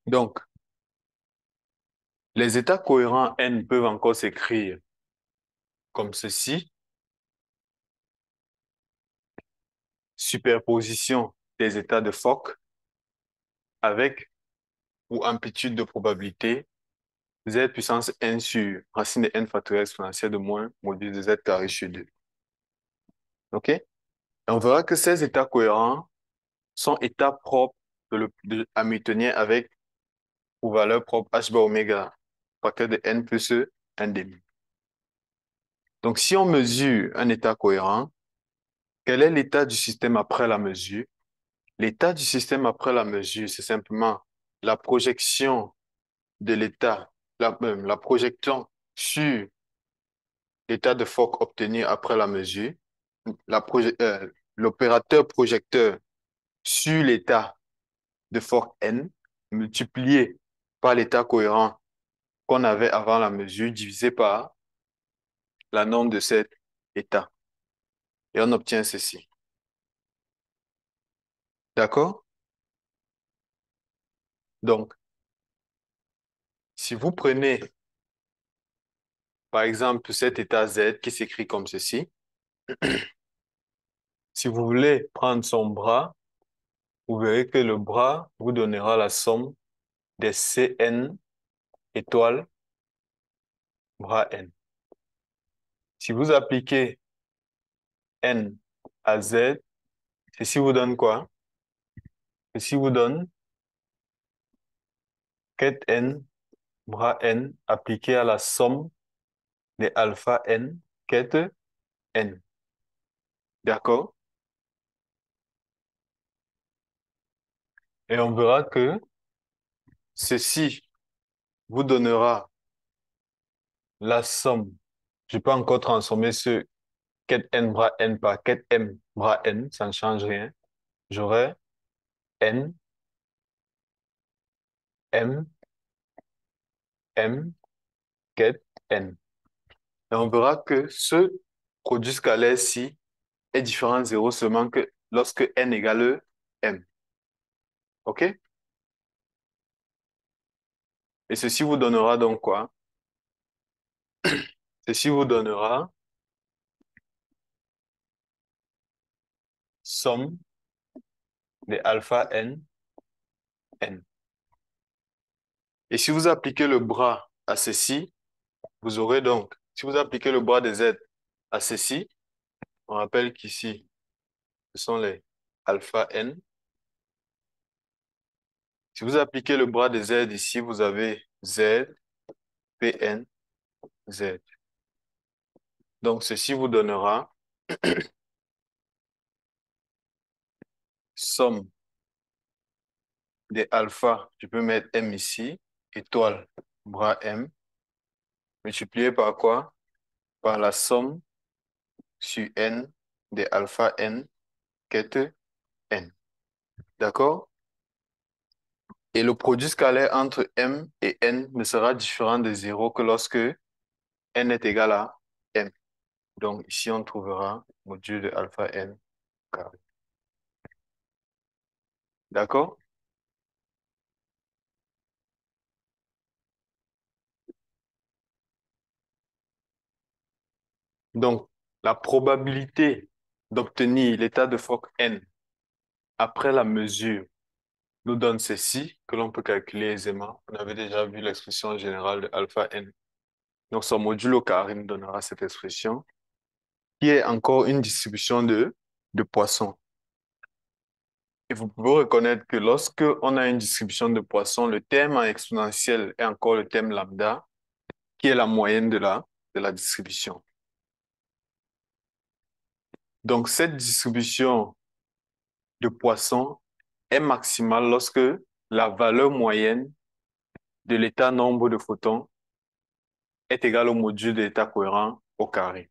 Donc, les états cohérents N peuvent encore s'écrire comme ceci. Superposition des états de Fock avec ou amplitude de probabilité z puissance n sur racine de n factorielle exponentielle de moins module de z carré sur 2. OK? Et on verra que ces états cohérents sont états propres de hamiltonien avec pour valeur propre h bar oméga facteur de n plus 1 demi. Donc, si on mesure un état cohérent, quel est l'état du système après la mesure? L'état du système après la mesure, c'est simplement la projection de l'état, la projection sur l'état de Fock obtenu après la mesure, l'opérateur projecteur sur l'état de Fock n multiplié par l'état cohérent qu'on avait avant la mesure divisé par la norme de cet état. Et on obtient ceci. D'accord? Donc, si vous prenez, par exemple, cet état Z qui s'écrit comme ceci, si vous voulez prendre son bras, vous verrez que le bras vous donnera la somme des Cn étoiles bras n. Si vous appliquez n à Z, ceci vous donne quoi? Ceci vous donne ket n bras n appliqué à la somme des alpha n ket n. D'accord? Et on verra que ceci vous donnera la somme. Je peux encore transformer ce ket n bras n par ket m bras n, ça ne change rien. J'aurai n, m, m, ket n. Et on verra que ce produit scalaire-ci est différent de 0 seulement que lorsque n égale m. OK? Et ceci vous donnera donc quoi? Ceci vous donnera somme des alpha n, n. Et si vous appliquez le bras à ceci, vous aurez donc, si vous appliquez le bras des z à ceci, on rappelle qu'ici, ce sont les alpha n. Si vous appliquez le bras des z ici, vous avez z, pn, z. Donc, ceci vous donnera somme des alpha, je peux mettre m ici, étoile, bras m, multiplié par quoi? Par la somme sur n des alpha n, ket n. D'accord? Et le produit scalaire entre m et n ne sera différent de 0 que lorsque n est égal à m. Donc, ici, on trouvera module de alpha n carré. D'accord? Donc, la probabilité d'obtenir l'état de Fock n après la mesure nous donne ceci que l'on peut calculer aisément. On avait déjà vu l'expression générale de alpha n. Donc, son module au carré nous donnera cette expression qui est encore une distribution de Poisson. Et vous pouvez reconnaître que lorsque on a une distribution de Poisson, le terme en exponentiel est encore le terme lambda, qui est la moyenne de la distribution. Donc, cette distribution de Poisson est maximale lorsque la valeur moyenne de l'état nombre de photons est égale au module de l'état cohérent au carré.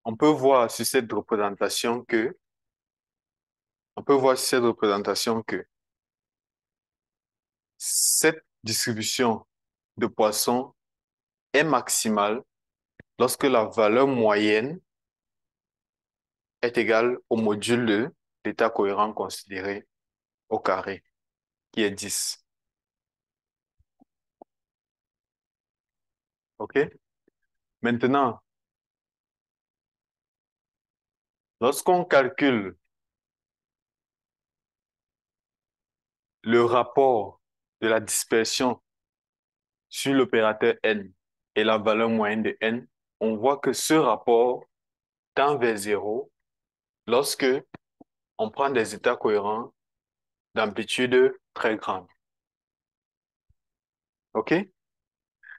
On peut voir sur cette représentation que, on peut voir sur cette représentation que cette distribution de Poisson est maximale lorsque la valeur moyenne est égale au module de l'état cohérent considéré au carré. qui est 10. OK? Maintenant, lorsqu'on calcule le rapport de la dispersion sur l'opérateur n et la valeur moyenne de n, on voit que ce rapport tend vers 0 lorsque on prend des états cohérents d'amplitude très grande. OK?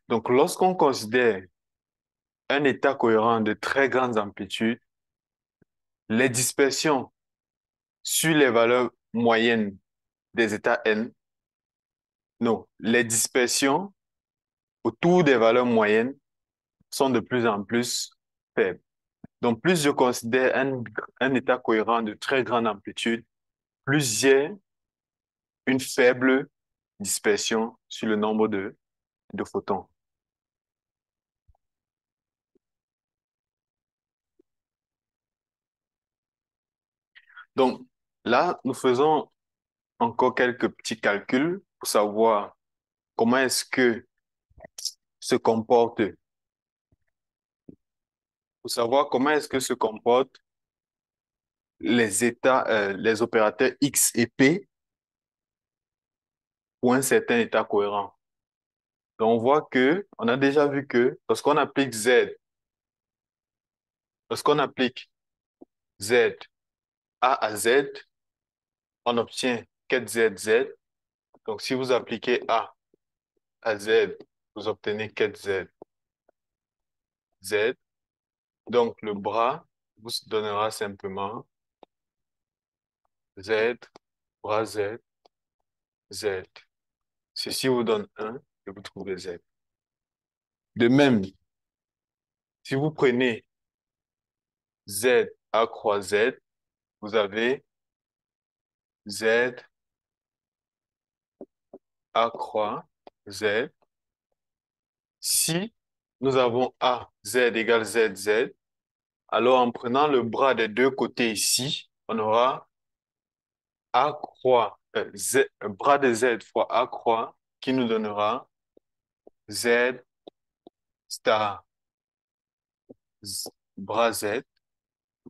Donc, lorsqu'on considère un état cohérent de très grandes amplitudes, les dispersions sur les valeurs moyennes des états n, non, les dispersions autour des valeurs moyennes sont de plus en plus faibles. Donc, plus je considère un état cohérent de très grande amplitude, plus j'ai une faible dispersion sur le nombre de photons. Donc, là, nous faisons encore quelques petits calculs pour savoir comment est-ce que se comporte, pour savoir comment est-ce que se comportent les opérateurs X et P pour un certain état cohérent. Donc, on voit que, on a déjà vu que lorsqu'on applique Z A à Z, on obtient 4ZZ. Donc, si vous appliquez A à Z, vous obtenez 4ZZ. Donc, le bras vous donnera simplement Z, bras Z, Z. Ceci vous donne 1 et vous trouvez Z. De même, si vous prenez Z accroît Z, vous avez Z accroît Z. Si nous avons A, Z égale Z, Z, alors en prenant le bras des deux côtés ici, on aura A croix, bras de Z fois A croix qui nous donnera Z star bras Z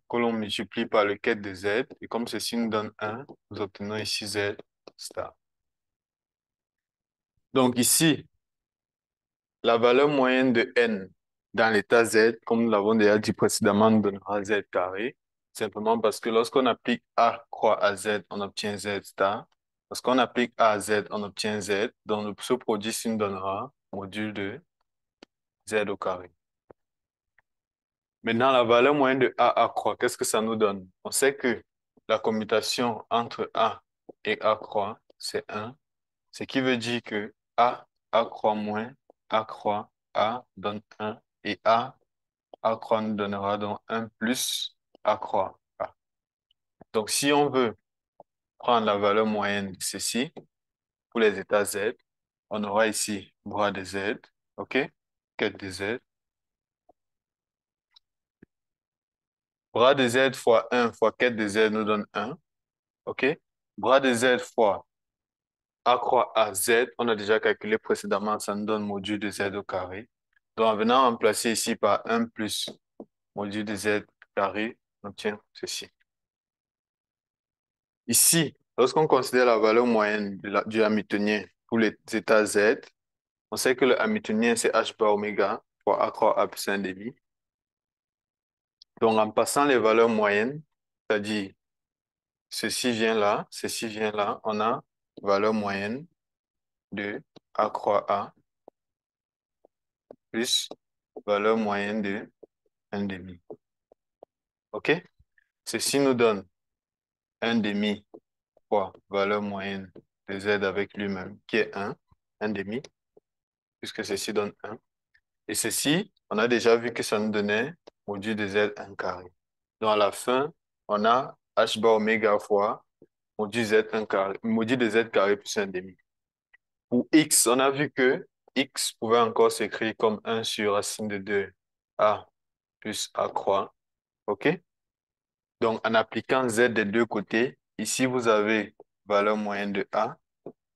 que l'on multiplie par le quête de Z et comme ceci nous donne 1, nous obtenons ici Z star. Donc ici, la valeur moyenne de N dans l'état Z, comme nous l'avons déjà dit précédemment, nous donnera Z carré, simplement parce que lorsqu'on applique A croix à Z, on obtient Z star. Lorsqu'on applique A à Z, on obtient Z. Donc, ce produit-ci nous donnera module de Z au carré. Maintenant, la valeur moyenne de A croix, qu'est-ce que ça nous donne? On sait que la commutation entre A et A croix, c'est 1, ce qui veut dire que A croix moins A croix A donne 1 et A croix nous donnera donc 1 plus A croix A. Donc, si on veut prendre la valeur moyenne de ceci pour les états Z, on aura ici bras de Z, OK? Quête de Z. Bras de Z fois 1 fois quête de Z nous donne 1, OK? Bras de Z fois A croix A Z, on a déjà calculé précédemment, ça nous donne module de Z au carré. Donc, en venant remplacer ici par 1 plus module de Z carré, on obtient ceci. Ici, lorsqu'on considère la valeur moyenne du Hamiltonien pour les états Z, on sait que le Hamiltonien, c'est H bar oméga fois A croix A plus 1 demi. Donc, en passant les valeurs moyennes, c'est-à-dire ceci vient là, on a valeur moyenne de A croix A plus valeur moyenne de 1 demi. OK? Ceci nous donne 1 demi fois valeur moyenne de Z avec lui-même, qui est 1 demi, puisque ceci donne 1. Et ceci, on a déjà vu que ça nous donnait module de Z 1 carré. Donc, à la fin, on a H bar oméga fois module Z 1 carré, module de Z carré plus 1 demi. Pour X, on a vu que X pouvait encore s'écrire comme 1 sur racine de 2 A plus A croix. OK? Donc, en appliquant Z des deux côtés, ici, vous avez valeur moyenne de A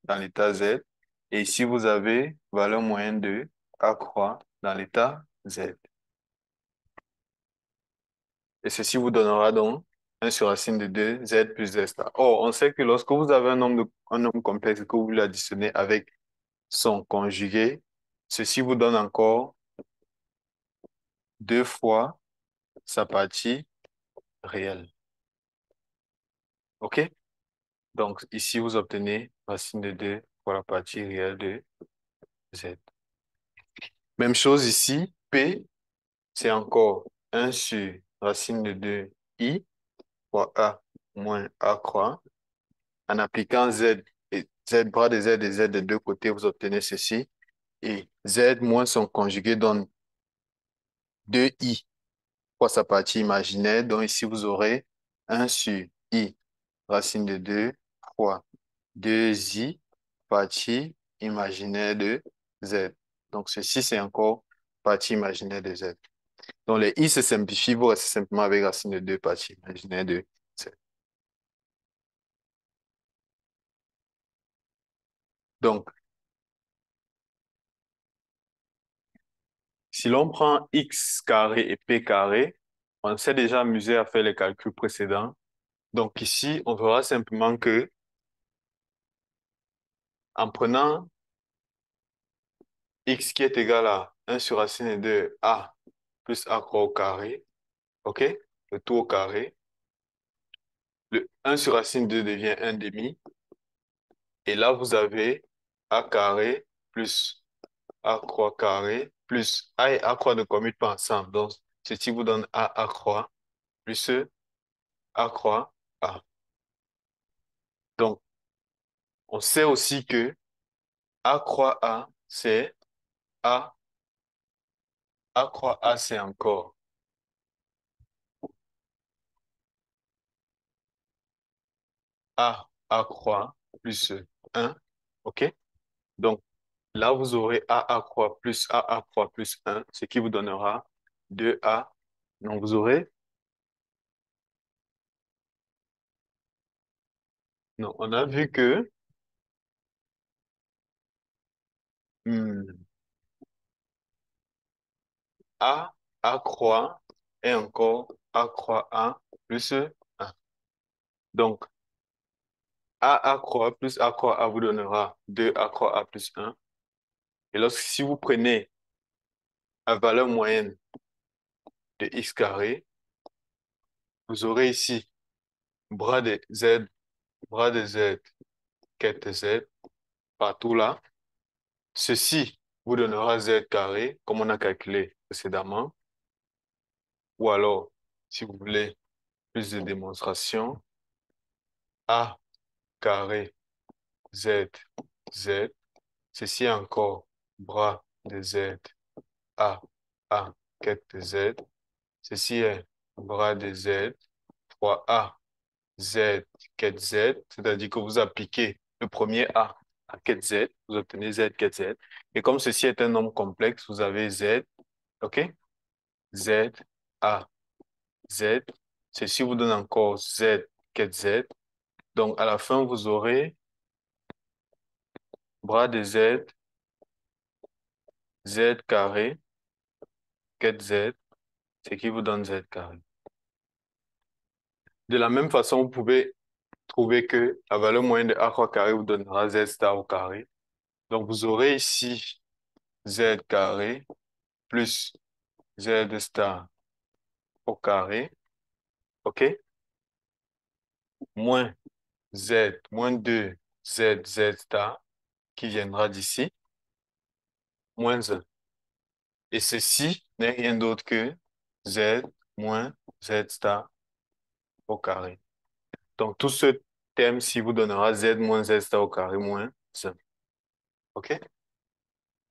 dans l'état Z. Et ici, vous avez valeur moyenne de A croix dans l'état Z. Et ceci vous donnera donc 1 sur racine de 2, Z plus Z star. Or, on sait que lorsque vous avez un nombre complexe et que vous l'additionnez avec son conjugué, ceci vous donne encore 2 fois sa partie réelle. OK? Donc, ici, vous obtenez racine de 2 fois la partie réelle de Z. Même chose ici, P, c'est encore 1 sur racine de 2 I fois A moins A croix. En appliquant Z et Z, bras de Z et Z des deux côtés, vous obtenez ceci. Et Z moins son conjugué donne 2I fois sa partie imaginaire. Donc ici, vous aurez 1 sur I racine de 2 fois 2I partie imaginaire de Z. Donc ceci, c'est encore partie imaginaire de Z. Donc les I se simplifient, vous restez simplement avec racine de 2 partie imaginaire de Z. Donc, si l'on prend X carré et P carré, on s'est déjà amusé à faire les calculs précédents. Donc ici, on verra simplement que en prenant X qui est égal à 1 sur racine de A plus A croix au carré, OK? Le tout au carré. Le 1 sur racine 2 devient 1 demi. Et là, vous avez A carré plus A croix carré plus A et A croix ne commutent pas ensemble. Donc, ceci vous donne A croix plus A croix A. Donc, on sait aussi que A croix A, c'est A. A croix A, c'est encore A croix plus 1. OK? Donc, là, vous aurez A croix plus A croix plus 1, ce qui vous donnera 2A. Donc, vous aurez, non, on a vu que hmm, A croix est encore A croix A plus 1. Donc, A croix plus A croix A vous donnera 2A croix A plus 1. Et lorsque, si vous prenez la valeur moyenne de X carré, vous aurez ici bras de Z, quête Z, partout là. Ceci vous donnera Z carré, comme on a calculé précédemment. Ou alors, si vous voulez plus de démonstration, A carré Z, Z. Ceci est encore bras de Z, A, quête de Z. Ceci est bras de Z fois A, Z, quête Z. C'est-à-dire que vous appliquez le premier A à quête Z, vous obtenez Z, quête Z. Et comme ceci est un nombre complexe, vous avez Z, OK? Z, A, Z. Ceci vous donne encore Z, quête Z. Donc, à la fin, vous aurez bras de Z, Z carré, quête Z, ce qui vous donne Z carré. De la même façon, vous pouvez trouver que la valeur moyenne de A croix carré vous donnera Z star au carré. Donc, vous aurez ici Z carré plus Z star au carré, OK? Moins Z, moins 2 Z, Z star, qui viendra d'ici, moins 1. Et ceci n'est rien d'autre que Z moins Z star au carré. Donc, tout ce terme-ci vous donnera Z moins Z star au carré moins 1. OK?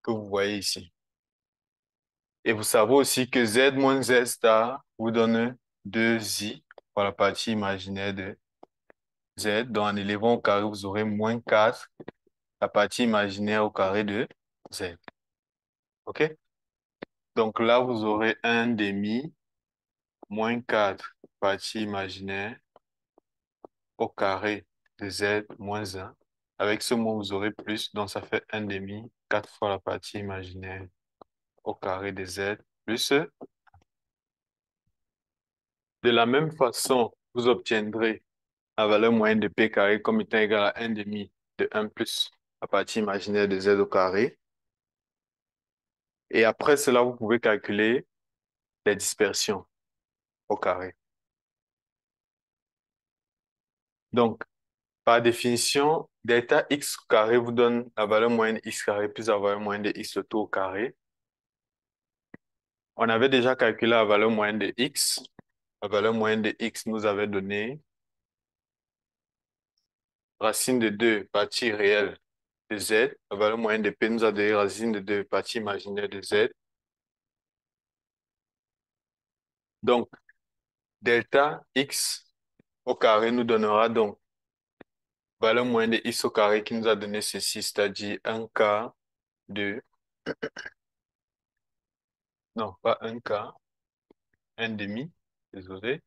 Que vous voyez ici. Et vous savez aussi que Z moins Z star vous donne 2i pour la partie imaginaire de Z. Donc, en élevant au carré, vous aurez moins 4, la partie imaginaire au carré de Z. OK? Donc là, vous aurez 1 demi moins 4 partie imaginaire au carré de Z moins 1. Avec ce mot, vous aurez plus, donc ça fait 1 demi, 4 fois la partie imaginaire au carré de z, plus. De la même façon, vous obtiendrez la valeur moyenne de p carré comme étant égale à 1 demi de 1 plus la partie imaginaire de z au carré. Et après cela, vous pouvez calculer les dispersions au carré. Donc, par définition, delta x au carré vous donne la valeur moyenne de x carré plus la valeur moyenne de x le tout au carré. On avait déjà calculé la valeur moyenne de x. La valeur moyenne de x nous avait donné racine de 2 partie réelle de z. La valeur moyenne de p nous a donné racine de 2 partie imaginaire de z. Donc, delta x au carré nous donnera donc valeur moyenne de x au carré qui nous a donné ceci, c'est-à-dire un quart de, non, pas un quart, un demi, désolé,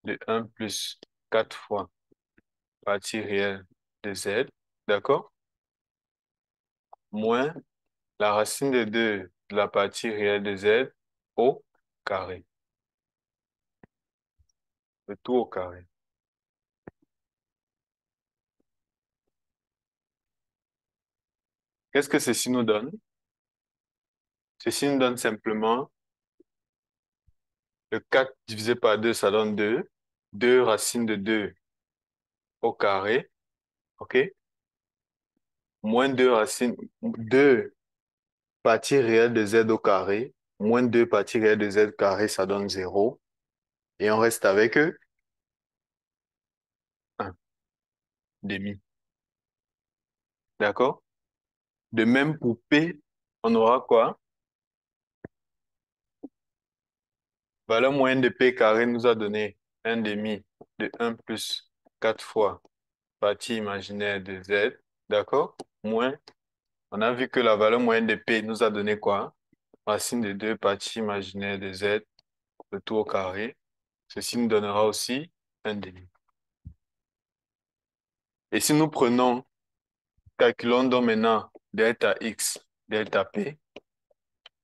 de un plus 4 fois partie réelle de z, d'accord? Moins la racine de 2 de la partie réelle de z au carré, le tout au carré. Qu'est-ce que ceci nous donne? Ceci nous donne simplement le 4 divisé par 2, ça donne 2. 2 racine de 2 au carré, OK? Moins 2 racines, 2 parties réelles de z au carré, moins 2 parties réelles de z carré, ça donne 0. Et on reste avec 1 demi. D'accord? De même pour P, on aura quoi? Valeur moyenne de P carré nous a donné 1 demi de 1 plus 4 fois partie imaginaire de Z. D'accord? Moins, on a vu que la valeur moyenne de P nous a donné quoi? Racine de 2 parties imaginaires de Z, le tout au carré. Ceci nous donnera aussi 1 demi. Et si nous prenons, calculons donc maintenant delta X, delta P,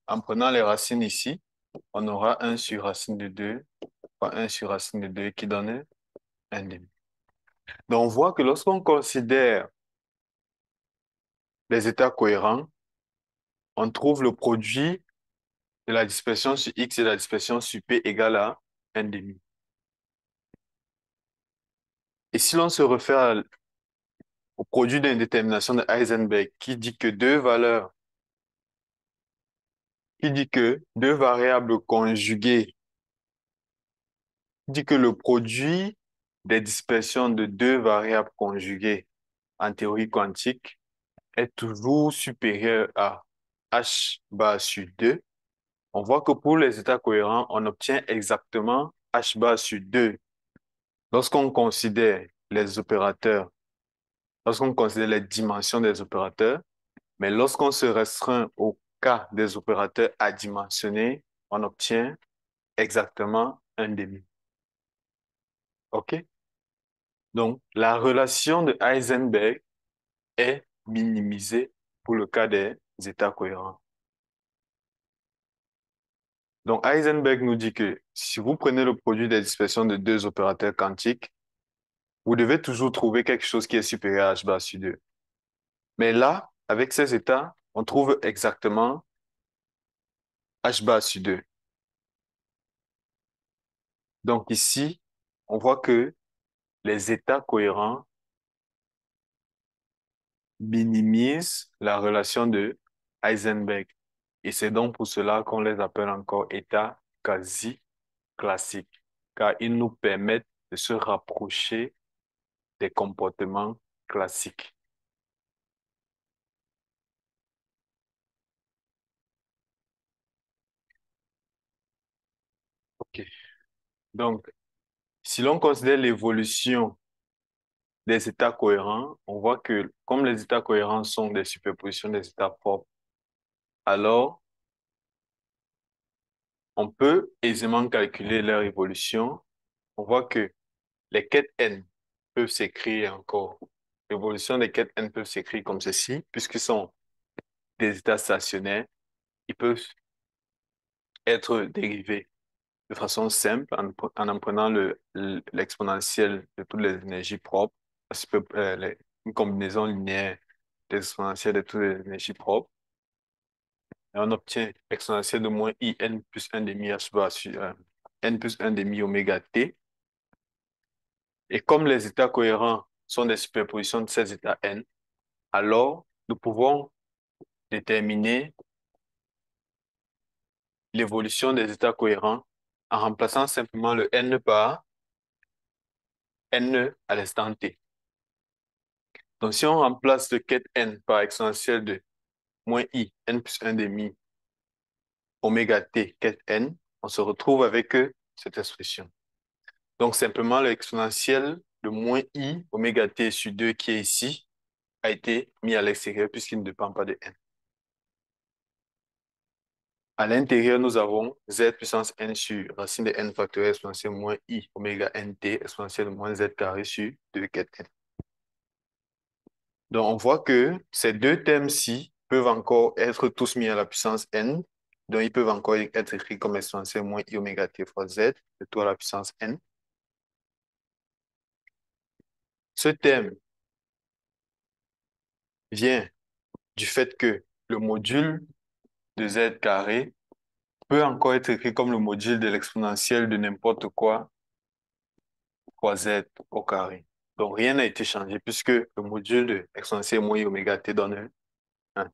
en prenant les racines ici, on aura 1 sur racine de 2 fois 1 sur racine de 2 qui donne 1 demi. Donc, on voit que lorsqu'on considère les états cohérents, on trouve le produit de la dispersion sur X et de la dispersion sur P égale à 1 demi. Et si l'on se réfère au produit d'une détermination de Heisenberg qui dit que deux variables conjuguées, dit que le produit des dispersions de deux variables conjuguées en théorie quantique est toujours supérieur à h bar sur 2, on voit que pour les états cohérents, on obtient exactement h bar sur 2 lorsqu'on considère les opérateurs, lorsqu'on considère les dimensions des opérateurs, mais lorsqu'on se restreint au cas des opérateurs adimensionnés, on obtient exactement un demi. OK? Donc, la relation de Heisenberg est minimisée pour le cas des états cohérents. Donc, Heisenberg nous dit que si vous prenez le produit des dispersions de deux opérateurs quantiques, vous devez toujours trouver quelque chose qui est supérieur à h bar sur 2. Mais là, avec ces états, on trouve exactement h bar sur 2. Donc ici, on voit que les états cohérents minimisent la relation de Heisenberg. Et c'est donc pour cela qu'on les appelle encore états quasi classiques, car ils nous permettent de se rapprocher des comportements classiques. OK. Donc, si l'on considère l'évolution des états cohérents, on voit que comme les états cohérents sont des superpositions des états propres, alors on peut aisément calculer leur évolution. On voit que les quêtes n peuvent s'écrire encore L'évolution des quêtes n peuvent s'écrire comme ceci, puisqu'ils sont des états stationnaires, ils peuvent être dérivés de façon simple en prenant l'exponentielle de toutes les énergies propres, une combinaison linéaire des exponentielles de toutes les énergies propres, et on obtient l'exponentielle de moins i n plus 1 demi h bar sur n plus 1 demi oméga t. Et comme les états cohérents sont des superpositions de ces états n, alors nous pouvons déterminer l'évolution des états cohérents en remplaçant simplement le n par n à l'instant t. Donc, si on remplace le quête n par exponentielle de moins i, n plus 1 demi, oméga t, quête n, on se retrouve avec cette expression. Donc, simplement, l'exponentielle de moins i, oméga t sur 2 qui est ici, a été mis à l'extérieur puisqu'il ne dépend pas de n. À l'intérieur, nous avons z puissance n sur racine de n factorielle exponentielle moins i, oméga nt, exponentielle de moins z carré sur 2 quête n. Donc, on voit que ces deux termes-ci peuvent encore être tous mis à la puissance n. Donc, ils peuvent encore être écrits comme exponentielle moins i oméga t fois z, de tout à la puissance n. Ce terme vient du fait que le module de z carré peut encore être écrit comme le module de l'exponentielle de n'importe quoi fois z au carré. Donc, rien n'a été changé puisque le module de exponentielle moins i oméga t donne 1.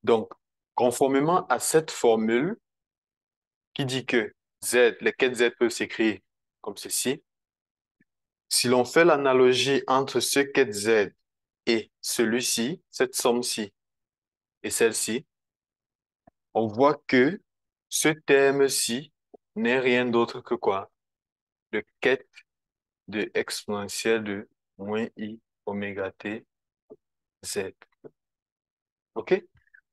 Donc, conformément à cette formule, qui dit que Z, les quêtes Z peuvent s'écrire comme ceci. Si l'on fait l'analogie entre ce quête Z et celui-ci, cette somme-ci et celle-ci, on voit que ce terme-ci n'est rien d'autre que quoi? Le quête de exponentielle de moins i oméga t Z. OK?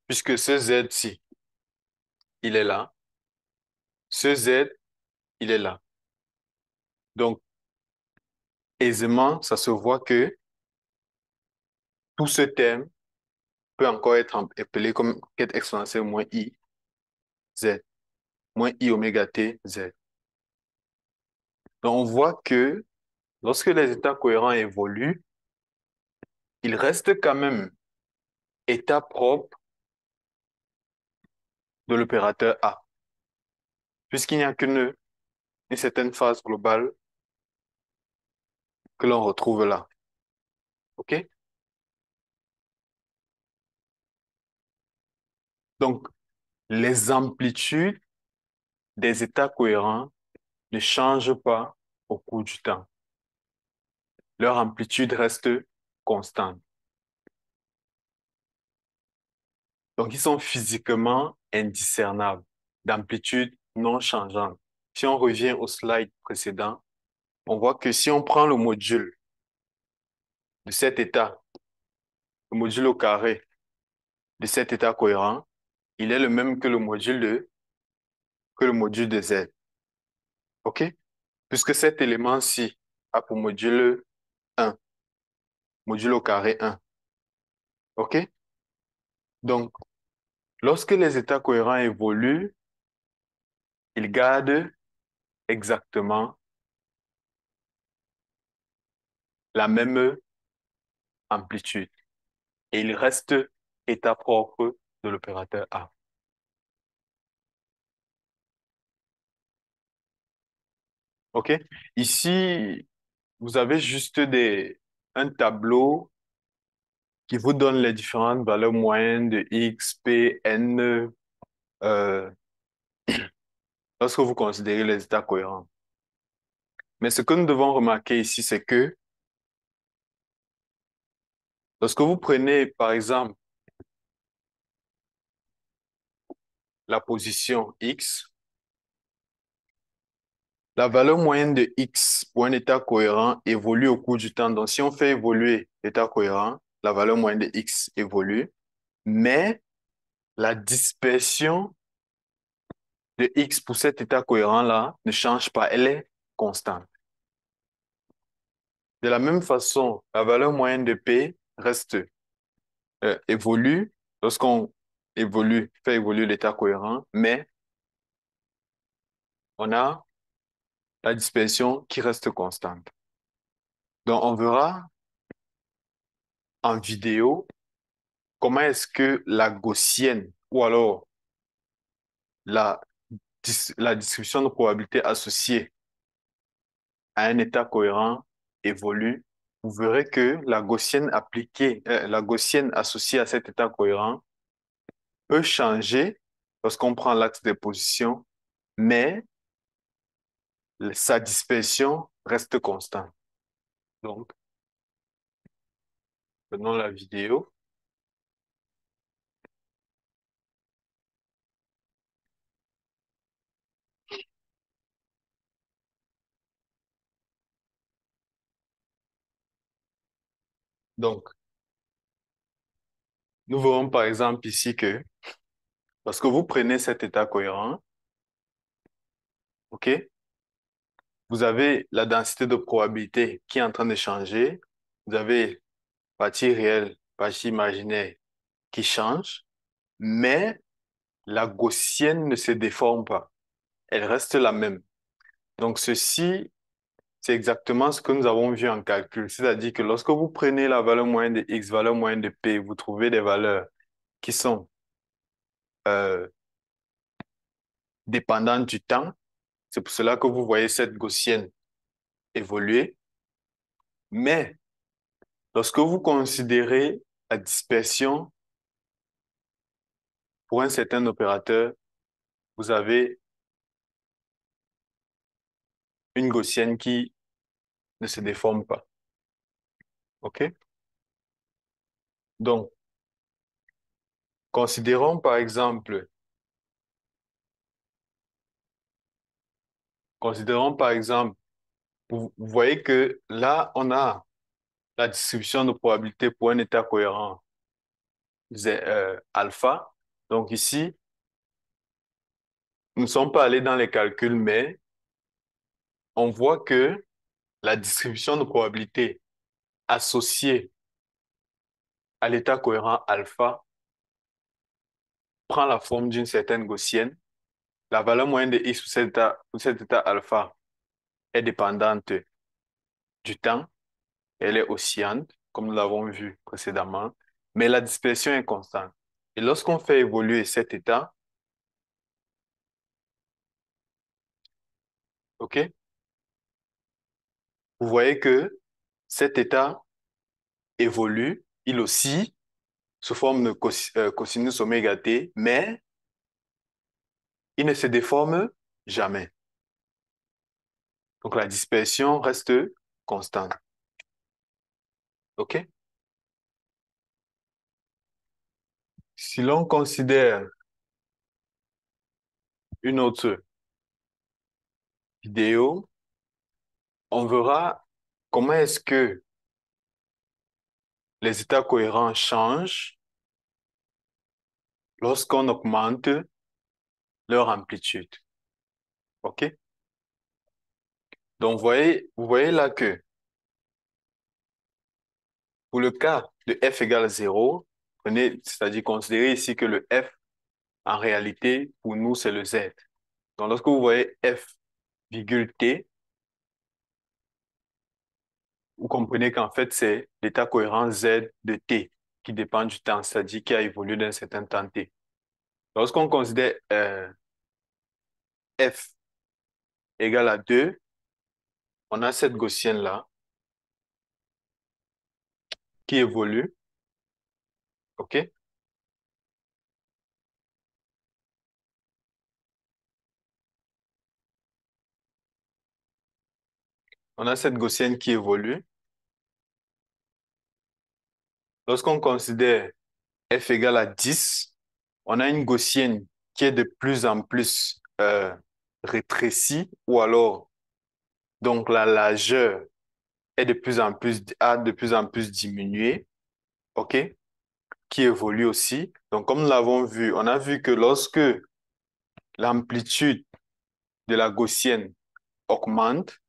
Puisque ce Z-ci, il est là. Ce Z, il est là. Donc, aisément, ça se voit que tout ce terme peut encore être appelé comme quête exponentielle moins i z, moins i oméga t z. Donc, on voit que lorsque les états cohérents évoluent, ils restent quand même états propres de l'opérateur A, puisqu'il n'y a une certaine phase globale que l'on retrouve là. OK? Donc, les amplitudes des états cohérents ne changent pas au cours du temps. Leur amplitude reste constante. Donc, ils sont physiquement indiscernables, d'amplitude non changeante. Si on revient au slide précédent, on voit que si on prend le module de cet état, le module au carré de cet état cohérent, il est le même que le module de Z. OK? Puisque cet élément-ci a pour module 1, module au carré 1. OK? Donc, lorsque les états cohérents évoluent, ils gardent exactement la même amplitude et ils restent état propre de l'opérateur A. OK? Ici, vous avez juste un tableau qui vous donne les différentes valeurs moyennes de X, P, N, euh, lorsque vous considérez les états cohérents. Mais ce que nous devons remarquer ici, c'est que lorsque vous prenez, par exemple, la position X, la valeur moyenne de X pour un état cohérent évolue au cours du temps. Donc, si on fait évoluer l'état cohérent, la valeur moyenne de X évolue, mais la dispersion de X pour cet état cohérent-là ne change pas, elle est constante. De la même façon, la valeur moyenne de P reste évolue lorsqu'on fait évoluer l'état cohérent, mais on a la dispersion qui reste constante. Donc, on verra en vidéo comment est-ce que la gaussienne ou alors la, la distribution de probabilité associée à un état cohérent évolue. Vous verrez que la gaussienne associée à cet état cohérent peut changer lorsqu'on prend l'axe des positions, mais sa dispersion reste constante. Donc, prenons la vidéo. Donc, nous verrons par exemple ici que lorsque vous prenez cet état cohérent, OK, vous avez la densité de probabilité qui est en train de changer. Vous avez partie réelle, partie imaginaire qui change, mais la gaussienne ne se déforme pas. Elle reste la même. Donc, ceci, c'est exactement ce que nous avons vu en calcul. C'est-à-dire que lorsque vous prenez la valeur moyenne de X, valeur moyenne de P, vous trouvez des valeurs qui sont euh, dépendantes du temps. C'est pour cela que vous voyez cette gaussienne évoluer. Mais lorsque vous considérez la dispersion pour un certain opérateur, vous avez une gaussienne qui ne se déforme pas. OK? Donc, considérons par exemple, considérons par exemple, vous voyez que là, on a la distribution de probabilité pour un état cohérent alpha. Donc ici, nous ne sommes pas allés dans les calculs, mais on voit que la distribution de probabilité associée à l'état cohérent alpha prend la forme d'une certaine gaussienne. La valeur moyenne de x pour cet état alpha est dépendante du temps. Elle est oscillante, comme nous l'avons vu précédemment, mais la dispersion est constante. Et lorsqu'on fait évoluer cet état, OK, vous voyez que cet état évolue, il oscille sous forme de cosinus oméga t, mais il ne se déforme jamais. Donc la dispersion reste constante. OK? Si l'on considère une autre vidéo, on verra comment est-ce que les états cohérents changent lorsqu'on augmente leur amplitude. OK? Donc, vous voyez là que pour le cas de f égale 0, c'est-à-dire considérez ici que le f, en réalité, pour nous, c'est le z. Donc, lorsque vous voyez f virgule t, vous comprenez qu'en fait, c'est l'état cohérent z de t qui dépend du temps, c'est-à-dire qui a évolué d'un certain temps t. Lorsqu'on considère f égale à 2, on a cette gaussienne-là qui évolue, OK? On a cette gaussienne qui évolue. Lorsqu'on considère f égale à 10, on a une gaussienne qui est de plus en plus rétrécie, ou alors, donc la largeur est de plus en plus diminuée, OK? Qui évolue aussi. Donc, comme nous l'avons vu, on a vu que lorsque l'amplitude de la gaussienne augmente,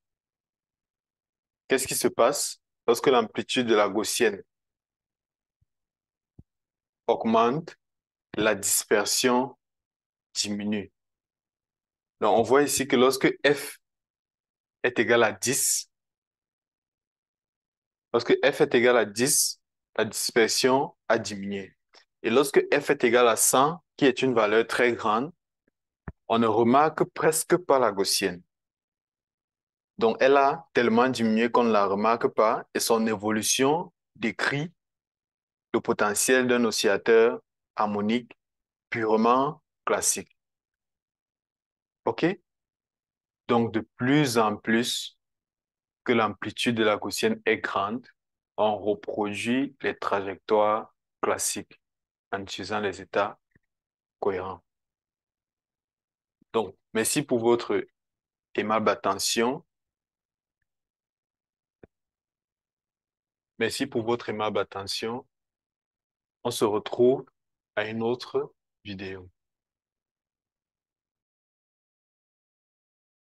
qu'est-ce qui se passe? Lorsque l'amplitude de la gaussienne augmente, la dispersion diminue. Donc, on voit ici que lorsque f est égal à 10, lorsque f est égal à 10, la dispersion a diminué. Et lorsque f est égal à 100, qui est une valeur très grande, on ne remarque presque pas la gaussienne. Donc, elle a tellement diminué qu'on ne la remarque pas et son évolution décrit le potentiel d'un oscillateur harmonique purement classique. OK? Donc, de plus en plus que l'amplitude de la gaussienne est grande, on reproduit les trajectoires classiques en utilisant les états cohérents. Donc, merci pour votre aimable attention. Merci pour votre aimable attention. On se retrouve à une autre vidéo.